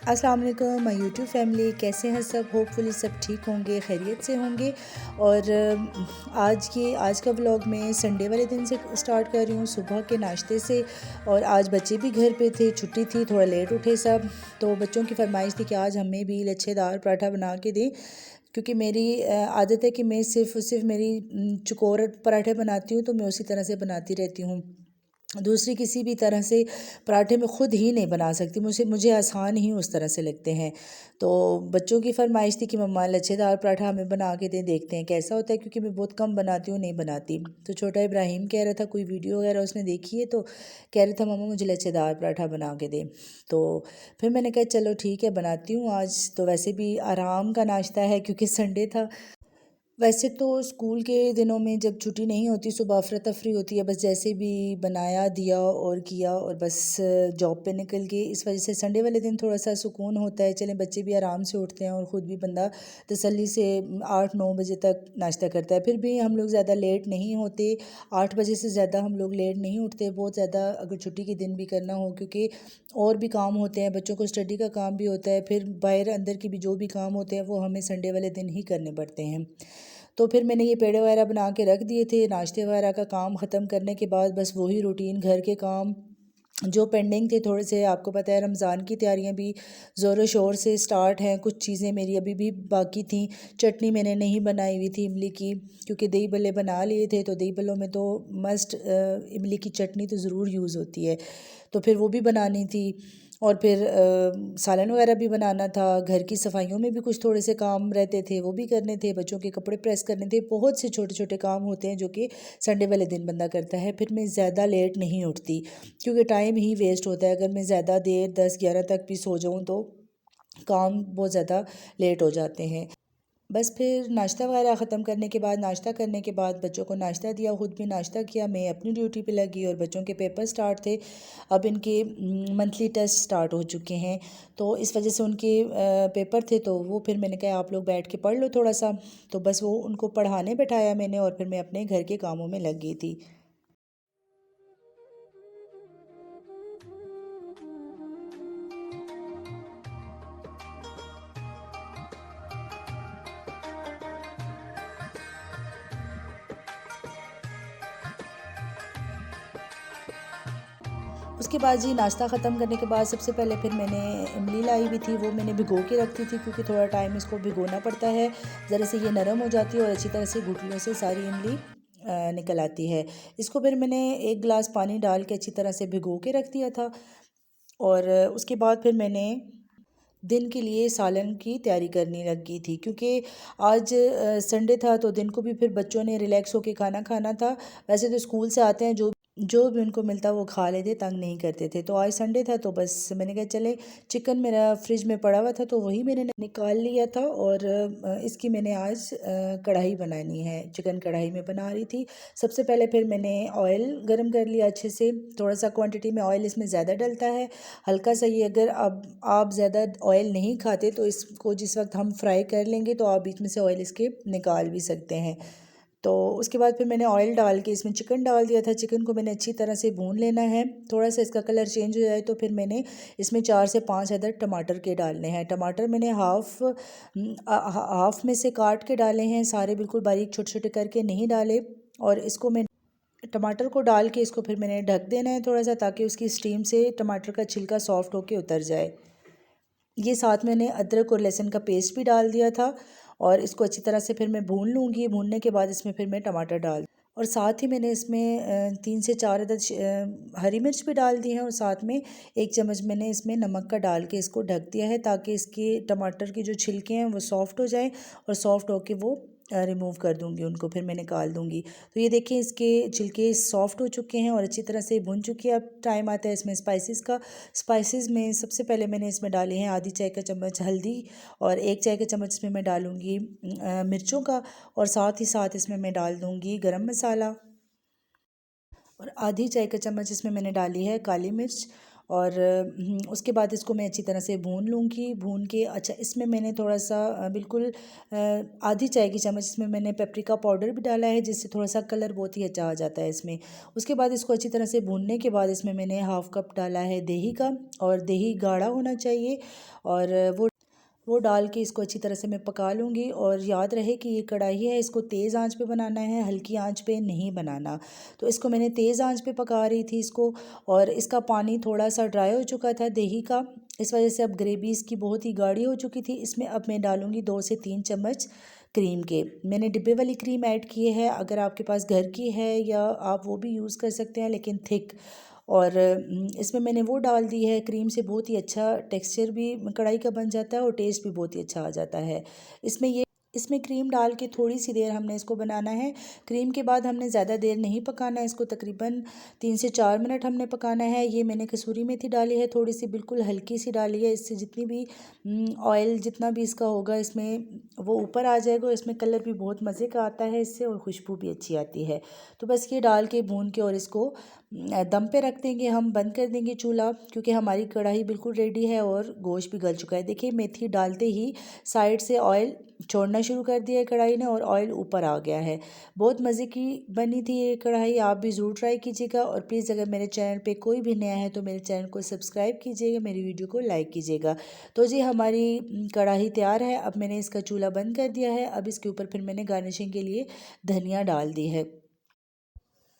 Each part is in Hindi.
अस्सलाम वालेकुम माय यूट्यूब फैमिली, कैसे हैं सब। होपफुली सब ठीक होंगे, खैरियत से होंगे। और आज का व्लॉग मैं संडे वाले दिन से स्टार्ट कर रही हूँ, सुबह के नाश्ते से। और आज बच्चे भी घर पे थे, छुट्टी थी, थोड़ा लेट उठे सब। तो बच्चों की फरमाइश थी कि आज हमें भी लच्छेदार पराठा बना के दें, क्योंकि मेरी आदत है कि मैं सिर्फ मेरी चकोर पराठे बनाती हूँ तो मैं उसी तरह से बनाती रहती हूँ। दूसरी किसी भी तरह से पराठे में ख़ुद ही नहीं बना सकती, मुझे आसान ही उस तरह से लगते हैं। तो बच्चों की फरमाइश थी कि मम्मा लच्छेदार पराठा हमें बना के दें, देखते हैं कैसा होता है, क्योंकि मैं बहुत कम बनाती हूँ, नहीं बनाती। तो छोटा इब्राहिम कह रहा था, कोई वीडियो वगैरह उसने देखी है तो कह रहा था मम्मा मुझे लच्छेदार पराठा बना के दें। तो फिर मैंने कहा चलो ठीक है बनाती हूँ। आज तो वैसे भी आराम का नाश्ता है क्योंकि संडे था। वैसे तो स्कूल के दिनों में जब छुट्टी नहीं होती, सुबह अफरा तफरी होती है, बस जैसे भी बनाया दिया और किया और बस जॉब पे निकल गए। इस वजह से संडे वाले दिन थोड़ा सा सुकून होता है, चलें बच्चे भी आराम से उठते हैं और ख़ुद भी बंदा तसल्ली से 8-9 बजे तक नाश्ता करता है। फिर भी हम लोग ज़्यादा लेट नहीं होते, 8 बजे से ज़्यादा हम लोग लेट नहीं उठते बहुत ज़्यादा, अगर छुट्टी के दिन भी करना हो, क्योंकि और भी काम होते हैं, बच्चों को स्टडी का काम भी होता है, फिर बाहर अंदर की भी जो भी काम होते हैं वो हमें संडे वाले दिन ही करने पड़ते हैं। तो फिर मैंने ये पेड़े वगैरह बना के रख दिए थे। नाश्ते वगैरह का काम ख़त्म करने के बाद बस वही रूटीन घर के काम जो पेंडिंग थे थोड़े से। आपको पता है रमज़ान की तैयारियां भी ज़ोरों शोर से स्टार्ट हैं, कुछ चीज़ें मेरी अभी भी बाकी थी। चटनी मैंने नहीं बनाई हुई थी इमली की, क्योंकि दही भल्ले बना लिए थे, तो दही भल्लों में तो मस्ट इमली की चटनी तो ज़रूर यूज़ होती है, तो फिर वो भी बनानी थी। और फिर सालन वगैरह भी बनाना था। घर की सफाइयों में भी कुछ थोड़े से काम रहते थे, वो भी करने थे। बच्चों के कपड़े प्रेस करने थे। बहुत से छोटे छोटे काम होते हैं जो कि संडे वाले दिन बंदा करता है। फिर मैं ज़्यादा लेट नहीं उठती, क्योंकि टाइम ही वेस्ट होता है। अगर मैं ज़्यादा देर 10-11 तक भी सो जाऊँ तो काम बहुत ज़्यादा लेट हो जाते हैं। बस फिर नाश्ता वगैरह ख़त्म करने के बाद, नाश्ता करने के बाद बच्चों को नाश्ता दिया, ख़ुद भी नाश्ता किया, मैं अपनी ड्यूटी पे लगी। और बच्चों के पेपर स्टार्ट थे, अब इनके मंथली टेस्ट स्टार्ट हो चुके हैं, तो इस वजह से उनके पेपर थे। तो वो फिर मैंने कहा आप लोग बैठ के पढ़ लो थोड़ा सा, तो बस वो उनको पढ़ाने बैठाया मैंने, और फिर मैं अपने घर के कामों में लग गई थी। उसके बाद जी नाश्ता ख़त्म करने के बाद सबसे पहले फिर मैंने इमली लाई हुई थी, वो मैंने भिगो के रखती थी, क्योंकि थोड़ा टाइम इसको भिगोना पड़ता है, ज़रा से ये नरम हो जाती है और अच्छी तरह से गुठलियों से सारी इमली निकल आती है। इसको फिर मैंने 1 गिलास पानी डाल के अच्छी तरह से भिगो के रख दिया था। और उसके बाद फिर मैंने दिन के लिए सालन की तैयारी करने लग गई थी, क्योंकि आज संडे था, तो दिन को भी फिर बच्चों ने रिलैक्स होकर खाना खाना था। वैसे तो स्कूल से आते हैं, जो भी उनको मिलता वो खा लेते, तंग नहीं करते थे। तो आज संडे था, तो बस मैंने कहा चले, चिकन मेरा फ्रिज में पड़ा हुआ था तो वही मैंने निकाल लिया था। और इसकी मैंने आज कढ़ाई बनानी है, चिकन कढ़ाई में बना रही थी। सबसे पहले फिर मैंने ऑयल गरम कर लिया अच्छे से, थोड़ा सा क्वांटिटी में ऑयल इसमें ज़्यादा डलता है, हल्का सा ही। अगर अब आप ज़्यादा ऑयल नहीं खाते तो इसको जिस वक्त हम फ्राई कर लेंगे तो आप बीच में से ऑयल इसके निकाल भी सकते हैं। तो उसके बाद फिर मैंने ऑयल डाल के इसमें चिकन डाल दिया था। चिकन को मैंने अच्छी तरह से भून लेना है, थोड़ा सा इसका कलर चेंज हो जाए तो फिर मैंने इसमें 4 से 5 अदर टमाटर के डालने हैं। टमाटर मैंने हाफ में से काट के डाले हैं, सारे बिल्कुल बारीक छोटे छोटे करके नहीं डाले। और इसको मैं टमाटर को डाल के इसको फिर मैंने ढक देना है थोड़ा सा, ताकि उसकी स्टीम से टमाटर का छिलका सॉफ्ट होके उतर जाए। ये साथ मैंने अदरक और लहसुन का पेस्ट भी डाल दिया था, और इसको अच्छी तरह से फिर मैं भून लूँगी। भूनने के बाद इसमें फिर मैं टमाटर डाल, और साथ ही मैंने इसमें 3 से 4 अदद हरी मिर्च भी डाल दी है, और साथ में 1 चम्मच मैंने इसमें नमक का डाल के इसको ढक दिया है, ताकि इसके टमाटर के जो छिलके हैं वो सॉफ़्ट हो जाएं, और सॉफ़्ट होके वो रिमूव कर दूँगी उनको, फिर मैं निकाल दूँगी। तो ये देखिए इसके छिलके सॉफ़्ट हो चुके हैं और अच्छी तरह से भुन चुकी है। अब टाइम आता है इसमें स्पाइसेस का। स्पाइसेस में सबसे पहले मैंने इसमें डाली हैं आधी चाय का चम्मच हल्दी, और 1 चाय का चम्मच इसमें मैं डालूँगी मिर्चों का, और साथ ही साथ इसमें मैं डाल दूँगी गरम मसाला, और आधी चाय का चम्मच इसमें मैंने डाली है काली मिर्च, और उसके बाद इसको मैं अच्छी तरह से भून लूँगी। भून के अच्छा इसमें मैंने थोड़ा सा बिल्कुल आधी चाय की चम्मच इसमें मैंने पेपरिका पाउडर भी डाला है, जिससे थोड़ा सा कलर बहुत ही अच्छा आ जाता है इसमें। उसके बाद इसको अच्छी तरह से भूनने के बाद इसमें मैंने हाफ़ कप डाला है दही का, और दही गाढ़ा होना चाहिए, और वो डाल के इसको अच्छी तरह से मैं पका लूँगी। और याद रहे कि ये कढ़ाई है, इसको तेज़ आंच पे बनाना है, हल्की आंच पे नहीं बनाना। तो इसको मैंने तेज़ आंच पे पका रही थी इसको, और इसका पानी थोड़ा सा ड्राई हो चुका था दही का, इस वजह से अब ग्रेवी इसकी बहुत ही गाढ़ी हो चुकी थी। इसमें अब मैं डालूँगी 2 से 3 चम्मच क्रीम के। मैंने डिब्बे वाली क्रीम ऐड की है, अगर आपके पास घर की है या आप वो भी यूज़ कर सकते हैं, लेकिन थिक। और इसमें मैंने वो डाल दी है क्रीम से, बहुत ही अच्छा टेक्सचर भी कढ़ाई का बन जाता है और टेस्ट भी बहुत ही अच्छा आ जाता है। इसमें क्रीम डाल के थोड़ी सी देर हमने इसको बनाना है। क्रीम के बाद हमने ज़्यादा देर नहीं पकाना है इसको, तकरीबन 3 से 4 मिनट हमने पकाना है। ये मैंने कसूरी मेथी डाली है, थोड़ी सी बिल्कुल हल्की सी डाली है, इससे जितनी भी ऑयल जितना भी इसका होगा इसमें वो ऊपर आ जाएगा। इसमें कलर भी बहुत मज़े का आता है इससे, और खुशबू भी अच्छी आती है। तो बस ये डाल के भून के और इसको दम पे रख देंगे हम, बंद कर देंगे चूल्हा, क्योंकि हमारी कढ़ाई बिल्कुल रेडी है और गोश्त भी गल चुका है। देखिए मेथी डालते ही साइड से ऑयल छोड़ना शुरू कर दिया है कढ़ाई ने, और ऑयल ऊपर आ गया है। बहुत मज़े की बनी थी ये कढ़ाई, आप भी ज़रूर ट्राई कीजिएगा। और प्लीज़ अगर मेरे चैनल पे कोई भी नया है तो मेरे चैनल को सब्सक्राइब कीजिएगा, मेरी वीडियो को लाइक कीजिएगा। तो जी हमारी कढ़ाई तैयार है। अब मैंने इसका चूल्हा बंद कर दिया है। अब इसके ऊपर फिर मैंने गार्निशिंग के लिए धनिया डाल दी है।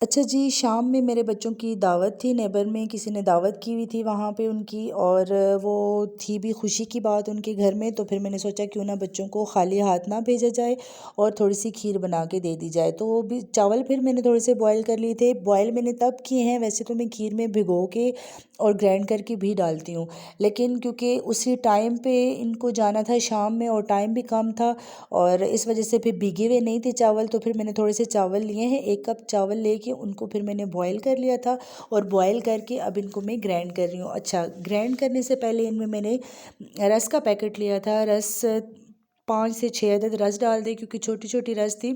अच्छा जी, शाम में मेरे बच्चों की दावत थी, नेबर में किसी ने दावत की हुई थी वहाँ पे उनकी, और वो थी भी खुशी की बात उनके घर में। तो फिर मैंने सोचा क्यों ना बच्चों को खाली हाथ ना भेजा जाए और थोड़ी सी खीर बना के दे दी जाए। तो वो भी चावल फिर मैंने थोड़े से बॉयल कर लिए थे। बॉयल मैंने तब किए हैं, वैसे तो मैं खीर में भिगो के और ग्राइंड करके भी डालती हूँ, लेकिन क्योंकि उसी टाइम पे इनको जाना था शाम में और टाइम भी कम था, और इस वजह से फिर भीगे हुए नहीं थे चावल। तो फिर मैंने थोड़े से चावल लिए हैं, 1 कप चावल लेके उनको फिर मैंने बॉयल कर लिया था, और बॉयल करके अब इनको मैं ग्राइंड कर रही हूँ। अच्छा, ग्राइंड करने से पहले इनमें मैंने रस का पैकेट लिया था, रस 5 से 6 अदद रस डाल दी, क्योंकि छोटी छोटी रस थी।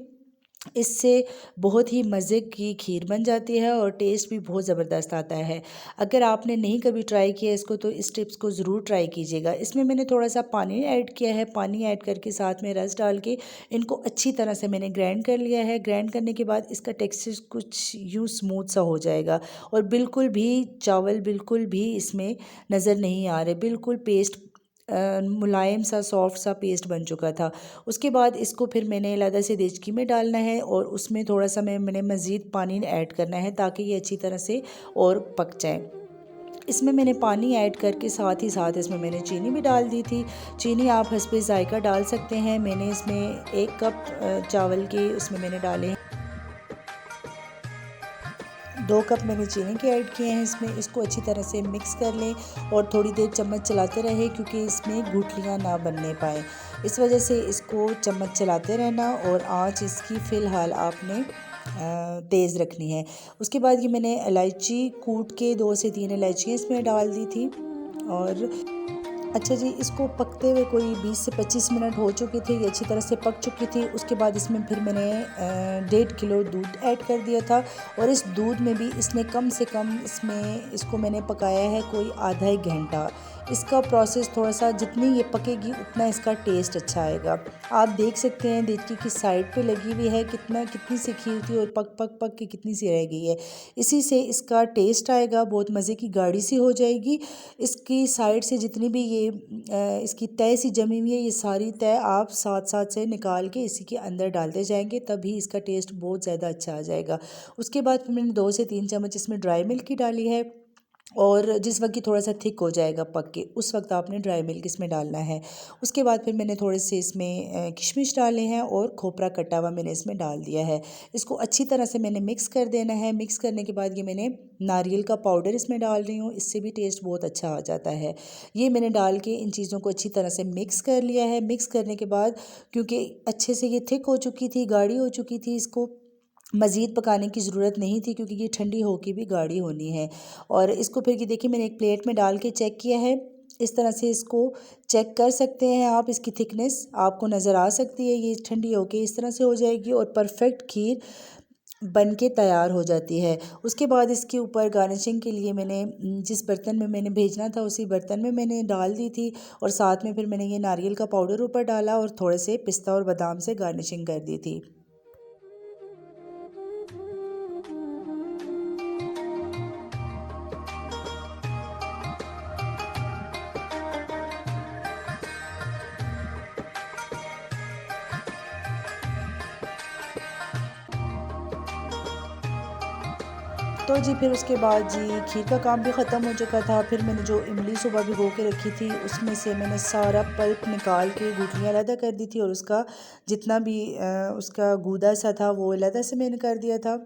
इससे बहुत ही मज़े की खीर बन जाती है और टेस्ट भी बहुत ज़बरदस्त आता है। अगर आपने नहीं कभी ट्राई किया इसको तो इस टिप्स को ज़रूर ट्राई कीजिएगा। इसमें मैंने थोड़ा सा पानी ऐड किया है, पानी ऐड करके साथ में रस डाल के इनको अच्छी तरह से मैंने ग्राइंड कर लिया है। ग्राइंड करने के बाद इसका टेक्सचर कुछ यूँ स्मूथ सा हो जाएगा, और बिल्कुल भी चावल बिल्कुल भी इसमें नज़र नहीं आ रहे, बिल्कुल पेस्ट मुलायम सा सॉफ्ट सा पेस्ट बन चुका था। उसके बाद इसको फिर मैंने अलग से देचकी में डालना है, और उसमें थोड़ा सा मैंने मज़ीद पानी ऐड करना है ताकि ये अच्छी तरह से और पक जाए। इसमें मैंने पानी ऐड करके साथ ही साथ इसमें मैंने चीनी भी डाल दी थी। चीनी आप हस्बे ज़ायका डाल सकते हैं। मैंने इसमें 1 कप चावल के उसमें मैंने डाले 2 कप मैंने चीनी के ऐड किए हैं इसमें। इसको अच्छी तरह से मिक्स कर लें और थोड़ी देर चम्मच चलाते रहें, क्योंकि इसमें गुठलियाँ ना बनने पाएँ। इस वजह से इसको चम्मच चलाते रहना, और आंच इसकी फ़िलहाल आपने तेज़ रखनी है। उसके बाद ये मैंने इलायची कूट के 2 से 3 इलायचियाँ इसमें डाल दी थी। और अच्छा जी, इसको पकते हुए कोई 20 से 25 मिनट हो चुके थे, ये अच्छी तरह से पक चुकी थी। उसके बाद इसमें फिर मैंने 1.5 किलो दूध ऐड कर दिया था, और इस दूध में भी इसने कम से कम इसमें इसको मैंने पकाया है कोई आधा 1 घंटा। इसका प्रोसेस थोड़ा सा जितनी ये पकेगी उतना इसका टेस्ट अच्छा आएगा। आप देख सकते हैं देचकी की साइड पे लगी हुई है कितनी सी खीर थी, और पक पक पक के कितनी सी रह गई है। इसी से इसका टेस्ट आएगा, बहुत मज़े की गाढ़ी सी हो जाएगी। इसकी साइड से जितनी भी ये इसकी तय सी जमी हुई है, ये सारी तय आप साथ साथ से निकाल के इसी के अंदर डालते जाएंगे, तभी इसका टेस्ट बहुत ज़्यादा अच्छा आ जाएगा। उसके बाद फिर मैंने 2 से 3 चम्मच इसमें ड्राई मिल्क की डाली है, और जिस वक्त ये थोड़ा सा थिक हो जाएगा पक के, उस वक्त आपने ड्राई मिल्क इसमें डालना है। उसके बाद फिर मैंने थोड़े से इसमें किशमिश डाले हैं, और खोपरा कटा हुआ मैंने इसमें डाल दिया है। इसको अच्छी तरह से मैंने मिक्स कर देना है। मिक्स करने के बाद ये मैंने नारियल का पाउडर इसमें डाल रही हूँ, इससे भी टेस्ट बहुत अच्छा आ जाता है। ये मैंने डाल के इन चीज़ों को अच्छी तरह से मिक्स कर लिया है। मिक्स करने के बाद क्योंकि अच्छे से ये थिक हो चुकी थी, गाढ़ी हो चुकी थी, इसको मज़ीद पकाने की ज़रूरत नहीं थी, क्योंकि ये ठंडी होकर भी गाढ़ी होनी है। और इसको फिर ये देखिए मैंने एक प्लेट में डाल के चेक किया है। इस तरह से इसको चेक कर सकते हैं आप, इसकी थिकनेस आपको नज़र आ सकती है। ये ठंडी होके इस तरह से हो जाएगी, और परफेक्ट खीर बन के तैयार हो जाती है। उसके बाद इसके ऊपर गार्निशिंग के लिए मैंने जिस बर्तन में मैंने भेजना था उसी बर्तन में मैंने डाल दी थी, और साथ में फिर मैंने ये नारियल का पाउडर ऊपर डाला और थोड़े से पिस्ता और बादाम से गार्निशिंग कर दी थी। तो जी फिर उसके बाद जी खीर का काम भी ख़त्म हो चुका था। फिर मैंने जो इमली सुबह भिगो के रखी थी उसमें से मैंने सारा पल्प निकाल के गुठलियाँ अलग कर दी थी, और उसका जितना भी उसका गूदा सा था वो अलग से मैंने कर दिया था,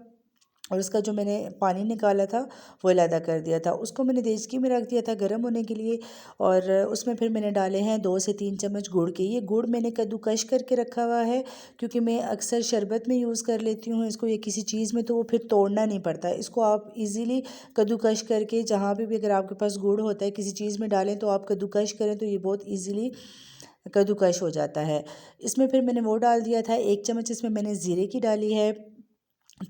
और उसका जो मैंने पानी निकाला था वो अलग कर दिया था। उसको मैंने देचकी में रख दिया था गर्म होने के लिए, और उसमें फिर मैंने डाले हैं 2 से 3 चम्मच गुड़ के। ये गुड़ मैंने कद्दूकश करके रखा हुआ है, क्योंकि मैं अक्सर शरबत में यूज़ कर लेती हूँ इसको या किसी चीज़ में, तो वो फिर तोड़ना नहीं पड़ता। इसको आप इजीली कद्दूकश करके जहाँ पे भी अगर आपके पास गुड़ होता है किसी चीज़ में डालें तो आप कद्दूकश करें तो ये बहुत ईज़िली कद्दूकश हो जाता है। इसमें फिर मैंने वो डाल दिया था, 1 चम्मच इसमें मैंने ज़ीरे की डाली है,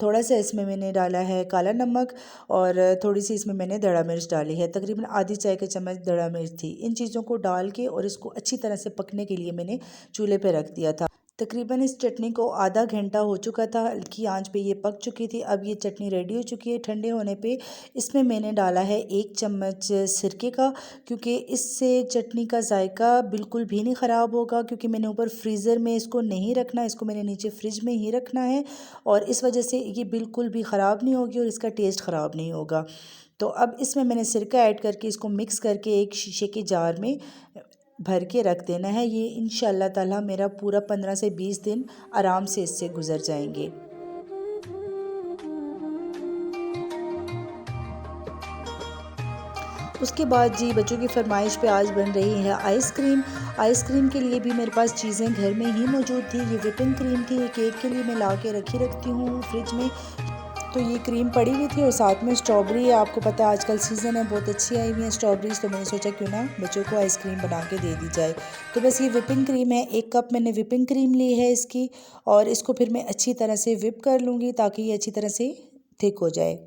थोड़ा सा इसमें मैंने डाला है काला नमक, और थोड़ी सी इसमें मैंने दड़ा मिर्च डाली है, तकरीबन आधी चाय का चम्मच दड़ा मिर्च थी। इन चीज़ों को डाल के और इसको अच्छी तरह से पकने के लिए मैंने चूल्हे पे रख दिया था। तकरीबन इस चटनी को आधा घंटा हो चुका था, हल्की आंच पे ये पक चुकी थी। अब ये चटनी रेडी हो चुकी है। ठंडे होने पे इसमें मैंने डाला है 1 चम्मच सिरके का, क्योंकि इससे चटनी का जायका बिल्कुल भी नहीं ख़राब होगा, क्योंकि मैंने ऊपर फ्रीज़र में इसको नहीं रखना, इसको मैंने नीचे फ्रिज में ही रखना है, और इस वजह से ये बिल्कुल भी ख़राब नहीं होगी और इसका टेस्ट ख़राब नहीं होगा। तो अब इसमें मैंने सिरका ऐड करके इसको मिक्स करके एक शीशे के जार में भर के रख देना है। ये इंशाल्लाह ताला मेरा पूरा 15 से 20 दिन आराम से इससे गुजर जाएंगे। उसके बाद जी बच्चों की फरमाइश पे आज बन रही है आइसक्रीम। आइसक्रीम के लिए भी मेरे पास चीज़ें घर में ही मौजूद थी। ये व्हिपिंग क्रीम थी, ये केक के लिए मैं ला के रखती हूँ फ्रिज में। तो ये क्रीम पड़ी हुई थी, और साथ में स्ट्रॉबेरी है। आपको पता है आजकल सीज़न है, बहुत अच्छी आई हुई है स्ट्रॉबेरीज़, तो मैंने सोचा क्यों ना बच्चों को आइसक्रीम बना के दे दी जाए। तो बस ये व्हिपिंग क्रीम है, 1 कप मैंने व्हिपिंग क्रीम ली है इसकी, और इसको फिर मैं अच्छी तरह से व्हिप कर लूँगी ताकि ये अच्छी तरह से थिक हो जाए।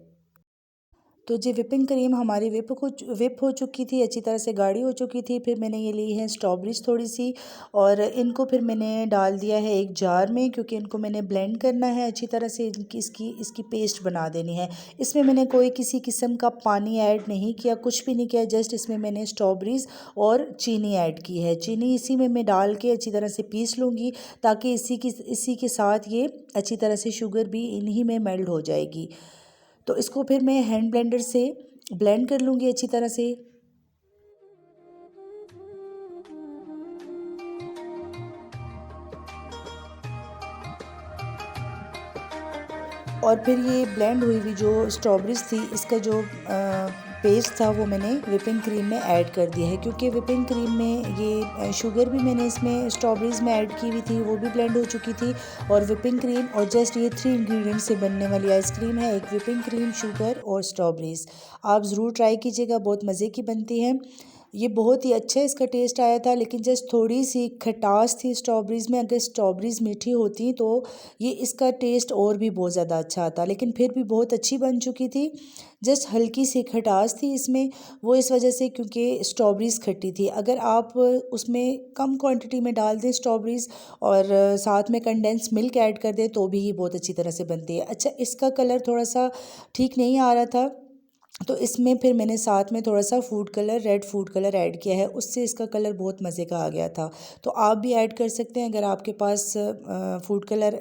तो जी व्हिपिंग क्रीम हमारी व्हिप हो चुकी थी, अच्छी तरह से गाढ़ी हो चुकी थी। फिर मैंने ये ली है स्ट्रॉबेरीज थोड़ी सी, और इनको फिर मैंने डाल दिया है एक जार में, क्योंकि इनको मैंने ब्लेंड करना है अच्छी तरह से, इनकी इसकी पेस्ट बना देनी है। इसमें मैंने कोई किसी किस्म का पानी ऐड नहीं किया, कुछ भी नहीं किया, जस्ट इसमें मैंने स्ट्रॉबेरीज़ और चीनी ऐड की है। चीनी इसी में मैं डाल के अच्छी तरह से पीस लूँगी, ताकि इसी के साथ ये अच्छी तरह से शुगर भी इन्हीं में मेल्ट हो जाएगी। तो इसको फिर मैं हैंड ब्लेंडर से ब्लेंड कर लूँगी अच्छी तरह से। और फिर ये ब्लेंड हुई हुई जो स्ट्रॉबेरीज थी, इसका जो पेस्ट था वो मैंने व्हिपिंग क्रीम में ऐड कर दिया है, क्योंकि व्हिपिंग क्रीम में ये शुगर भी मैंने इसमें स्ट्रॉबेरीज़ में ऐड की हुई थी, वो भी ब्लेंड हो चुकी थी। और व्हिपिंग क्रीम और जस्ट ये 3 इंग्रेडिएंट्स से बनने वाली आइसक्रीम है, एक व्हिपिंग क्रीम, शुगर और स्ट्रॉबेरीज़। आप ज़रूर ट्राई कीजिएगा, बहुत मज़े की बनती है। ये बहुत ही अच्छा इसका टेस्ट आया था, लेकिन जस्ट थोड़ी सी खटास थी स्ट्रॉबेरीज़ में। अगर स्ट्रॉबेरीज़ मीठी होती तो ये इसका टेस्ट और भी बहुत ज़्यादा अच्छा आता, लेकिन फिर भी बहुत अच्छी बन चुकी थी। जस्ट हल्की सी खटास थी इसमें, वो इस वजह से क्योंकि स्ट्रॉबेरीज़ खट्टी थी। अगर आप उसमें कम क्वांटिटी में डाल दें स्ट्रॉबेरीज़, और साथ में कंडेंस मिल्क ऐड कर दें, तो भी ये बहुत अच्छी तरह से बनती है। अच्छा, इसका कलर थोड़ा सा ठीक नहीं आ रहा था, तो इसमें फिर मैंने साथ में थोड़ा सा food colour, red food colour add किया है, उससे इसका कलर बहुत मज़े का आ गया था। तो आप भी ऐड कर सकते हैं अगर आपके पास फूड कलर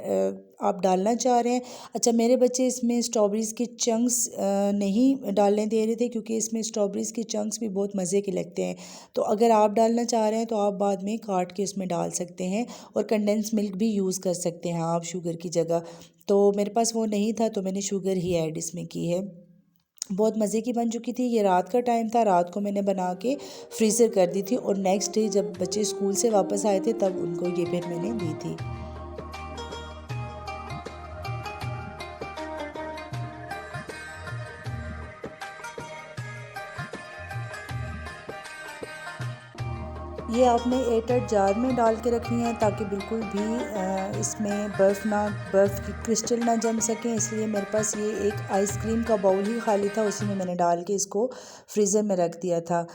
आप डालना चाह रहे हैं। अच्छा, मेरे बच्चे इसमें स्ट्रॉबेरीज़ के चंक्स नहीं डालने दे रहे थे, क्योंकि इसमें स्ट्रॉबेरीज़ के चंक्स भी बहुत मज़े के लगते हैं। तो अगर आप डालना चाह रहे हैं तो आप बाद में काट के उसमें डाल सकते हैं, और कंडेंस मिल्क भी यूज़ कर सकते हैं आप शुगर की जगह। तो मेरे पास वो नहीं था, तो मैंने शुगर ही ऐड इसमें की है। बहुत मज़े की बन चुकी थी। ये रात का टाइम था, रात को मैंने बना के फ्रीज़र कर दी थी, और नेक्स्ट डे जब बच्चे स्कूल से वापस आए थे तब उनको ये फिर मैंने दी थी। ये आपने एयरटाइट जार में डाल के रखनी है ताकि बिल्कुल भी इसमें बर्फ़ की क्रिस्टल ना जम सकें। इसलिए मेरे पास ये एक आइसक्रीम का बाउल ही खाली था, उसी में मैंने डाल के इसको फ्रीज़र में रख दिया था।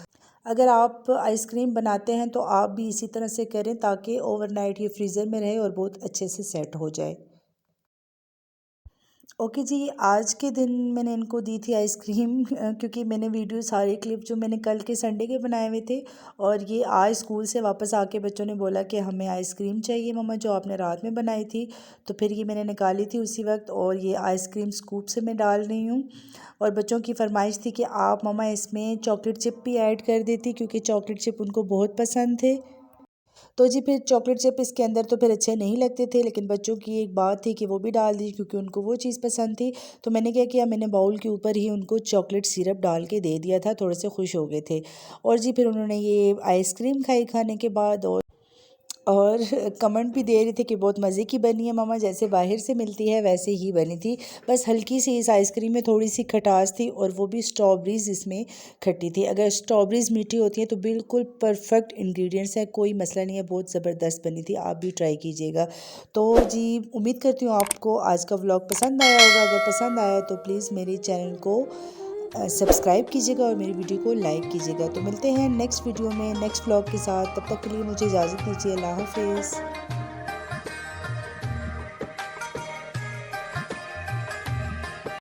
अगर आप आइसक्रीम बनाते हैं तो आप भी इसी तरह से करें ताकि ओवरनाइट ये फ्रीज़र में रहे और बहुत अच्छे से सेट हो जाए। ओके जी, आज के दिन मैंने इनको दी थी आइसक्रीम क्योंकि मैंने वीडियो सारे क्लिप जो मैंने कल के संडे के बनाए हुए थे, और ये आज स्कूल से वापस आके बच्चों ने बोला कि हमें आइसक्रीम चाहिए मम्मा जो आपने रात में बनाई थी। तो फिर ये मैंने निकाली थी उसी वक्त, और ये आइसक्रीम स्कूप से मैं डाल रही हूँ। और बच्चों की फरमाइश थी कि आप मम्मा इसमें चॉकलेट चिप भी ऐड कर देती, क्योंकि चॉकलेट चिप उनको बहुत पसंद थे। तो जी फिर चॉकलेट चिप इसके अंदर तो फिर अच्छे नहीं लगते थे, लेकिन बच्चों की एक बात थी कि वो भी डाल दी क्योंकि उनको वो चीज़ पसंद थी। तो मैंने क्या किया, मैंने बाउल के ऊपर ही उनको चॉकलेट सिरप डाल के दे दिया था, थोड़े से खुश हो गए थे। और जी फिर उन्होंने ये आइसक्रीम खाई खाने के बाद, और कमेंट भी दे रही थी कि बहुत मज़े की बनी है मम्मा, जैसे बाहर से मिलती है वैसे ही बनी थी। बस हल्की सी इस आइसक्रीम में थोड़ी सी खटास थी, और वो भी स्ट्रॉबेरीज़ इसमें खट्टी थी। अगर स्ट्रॉबेरीज़ मीठी होती हैं तो बिल्कुल परफेक्ट इंग्रेडिएंट्स है, कोई मसला नहीं है, बहुत ज़बरदस्त बनी थी। आप भी ट्राई कीजिएगा। तो जी उम्मीद करती हूँ आपको आज का व्लॉग पसंद आया होगा। अगर पसंद आया तो प्लीज़ मेरे चैनल को सब्सक्राइब कीजिएगा और मेरी वीडियो को लाइक कीजिएगा। तो मिलते हैं नेक्स्ट वीडियो में नेक्स्ट व्लॉग के साथ, तब तक के लिए मुझे इजाज़त दीजिए। अल्लाह हाफिज़।